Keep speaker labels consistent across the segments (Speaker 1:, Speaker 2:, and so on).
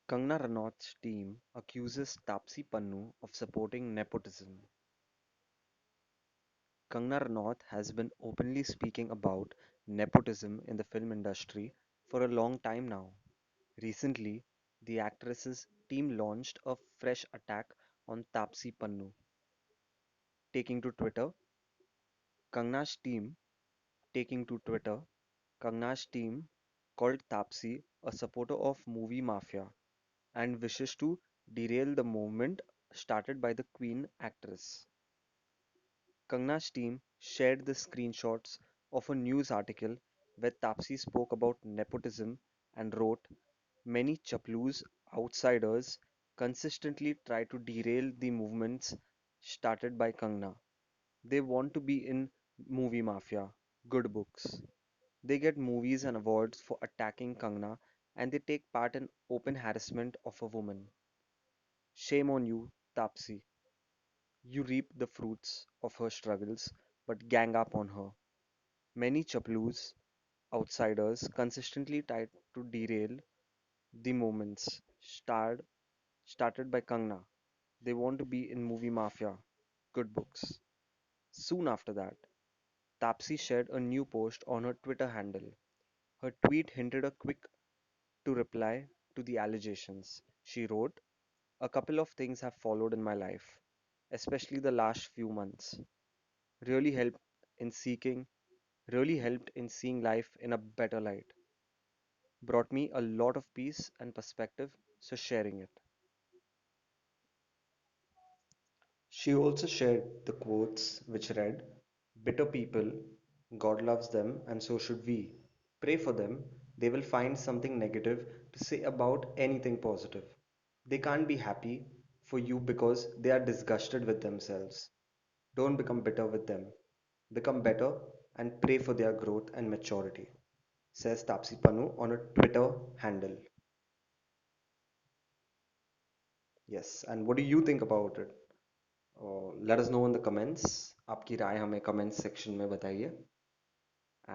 Speaker 1: Kangana Ranaut's team accuses Taapsee Pannu of supporting nepotism. Kangana Ranaut has been openly speaking about nepotism in the film industry for a long time now. Recently, the actress's team launched a fresh attack on Taapsee Pannu. Taking to Twitter, Kangana's team taking to Twitter, Kangana's team called Taapsee a supporter of movie mafia and wishes to derail the movement started by the Queen actress. Kangana's team shared the screenshots of a news article where Taapsee spoke about nepotism and wrote, "Many Chaplus outsiders consistently try to derail the movements started by Kangana. They want to be in movie mafia, good books. They get movies and awards for attacking Kangana and they take part in open harassment of a woman. Shame on you, Taapsee. You reap the fruits of her struggles, but gang up on her. Many Chaplus outsiders consistently try to derail the movements started by Kangna. They want to be in movie mafia, good books." Soon after that, Tapsi shared a new post on her Twitter handle. Her tweet hinted a quick to reply to the allegations. She wrote, "A couple of things have followed in my life, especially the last few months. Really helped in seeking really helped in seeing life in a better light. Brought me a lot of peace and perspective, so sharing it." She also shared the quotes which read, "Bitter people, God loves them and so should we. Pray for them, they will find something negative to say about anything positive. They can't be happy for you because they are disgusted with themselves. Don't become bitter with them. Become better and pray for their growth and maturity," says Tapsi Pannu on a Twitter handle. Yes, and what do you think about it? Let us know in the comments. आपकी राय हमें comments section में बताइए.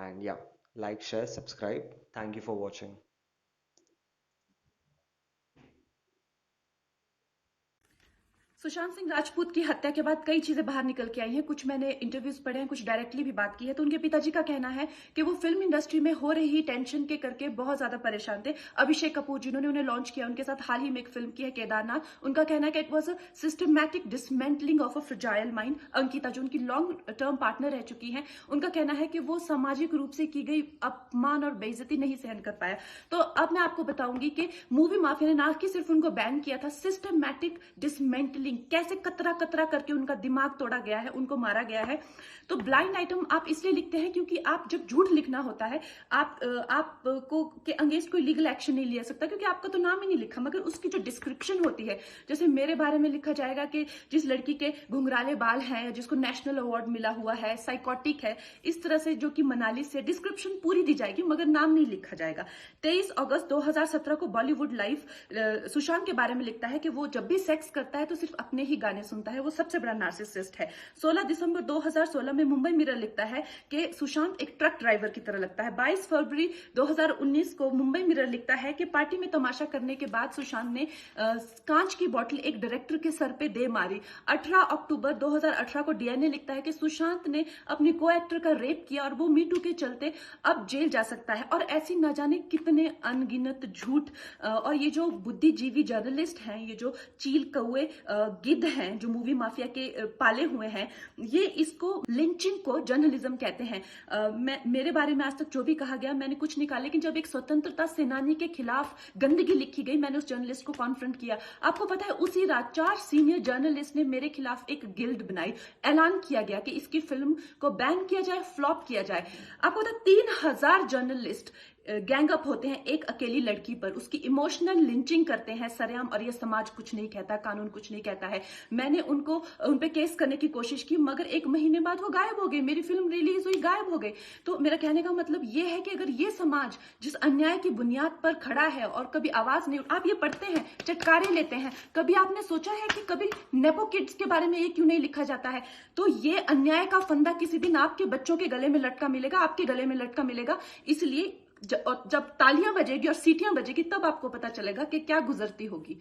Speaker 1: And yeah, like, share, subscribe. Thank you for watching.
Speaker 2: Sushant Singh Rajput की हत्या के बाद कई चीजें बाहर निकल के आई हैं। कुछ मैंने इंटरव्यूज पढ़े हैं, कुछ डायरेक्टली भी बात की है। तो उनके पिताजी का कहना है कि वो फिल्म इंडस्ट्री में हो रही टेंशन के करके बहुत ज्यादा परेशान थे। अभिषेक कपूर जिन्होंने उन्हें लॉन्च किया, उनके साथ हाल ही में एक फिल्म की है केदारनाथ। उनका कहना है कि it was a systematic dismantling of a fragile mind. Ankita जो उनकी लॉन्ग टर्म पार्टनर रह चुकी है, उनका कहना है कि वो सामाजिक रूप से की गई अपमान और बेइज्जती नहीं सहन कर पाया। तो अब मैं आपको बताऊंगी कि मूवी माफिया ने ना कि सिर्फ उनको बैन किया था, सिस्टमैटिक डिसमेंटलिंग, कैसे कतरा कतरा करके उनका दिमाग तोड़ा गया है, उनको मारा गया है। तो ब्लाइंड आइटम आप इसलिए लिखते हैं क्योंकि आप जब झूठ लिखना होता है, आपको के अगेंस्ट कोई लीगल एक्शन नहीं लिया सकता क्योंकि आपका तो नाम ही नहीं लिखा, मगर उसकी जो डिस्क्रिप्शन होती है, जैसे मेरे बारे में लिखा जाएगा कि जिस लड़की के घुंघराले बाल हैं, जिसको नेशनल अवार्ड मिला हुआ है, साइकोटिक है, इस तरह से जो कि मनाली से डिस्क्रिप्शन पूरी दी जाएगी मगर नाम नहीं लिखा जाएगा। 23 अगस्त 2017 को बॉलीवुड लाइव सुशांत के बारे में लिखता है कि वो जब भी सेक्स करता है तो सिर्फ अपने ही गाने सुनता है, वो सबसे बड़ा नार्सिसिस्ट है। 16 दिसंबर 2016 में मुंबई मिरर लिखता है कि सुशांत एक ट्रक ड्राइवर की तरह लगता है। 22 फरवरी 2019 को मुंबई मिरर लिखता है कि पार्टी में तमाशा करने के बाद सुशांत ने कांच की बोतल एक डायरेक्टर के सर पे दे मारी। 18 अक्टूबर 2018 को डीएनए लिखता है कि सुशांत ने अपने को एक्टर का रेप किया और वो मीटू के चलते अब जेल जा सकता है। और ऐसी न जाने कितने अनगिनत झूठ। और ये जो बुद्धिजीवी जर्नलिस्ट हैं, ये जो चील कौए गिद्ध हैं जो मूवी माफिया के पाले हुए हैं, ये इसको लिंचिंग को जर्नलिज्म कहते हैं। मेरे बारे में आज तक जो भी कहा गया मैंने कुछ नहीं कहा, लेकिन जब एक स्वतंत्रता सेनानी के खिलाफ गंदगी लिखी गई, मैंने उस जर्नलिस्ट को कॉन्फ्रंट किया। आपको पता है उसी रात 4 सीनियर जर्नलिस्ट ने मेरे खिलाफ एक गिल्ड बनाई। ऐलान किया गया कि इसकी फिल्म को बैन किया जाए, फ्लॉप किया जाए। आपको पता है 3000 जर्नलिस्ट गैंग अप होते हैं एक अकेली लड़की पर, उसकी इमोशनल लिंचिंग करते हैं सरेआम, और ये समाज कुछ नहीं कहता, कानून कुछ नहीं कहता है। मैंने उन पे केस करने की कोशिश की मगर 1 महीने बाद वो गायब हो गए, मेरी फिल्म रिलीज हुई, गायब हो गए। तो मेरा कहने का मतलब ये है कि अगर ये समाज जिस अन्याय की बुनियाद पर खड़ा है और कभी आवाज नहीं, आप ये पढ़ते हैं, चटकारे लेते हैं, कभी आपने सोचा है कि कभी नेपो किड्स के बारे में ये क्यों नहीं लिखा जाता है? तो ये अन्याय का फंदा किसी दिन आपके बच्चों के गले में लटका मिलेगा, आपके गले में लटका मिलेगा। इसलिए और जब तालियां बजेगी और सीटियां बजेगी तब आपको पता चलेगा कि क्या गुजरती होगी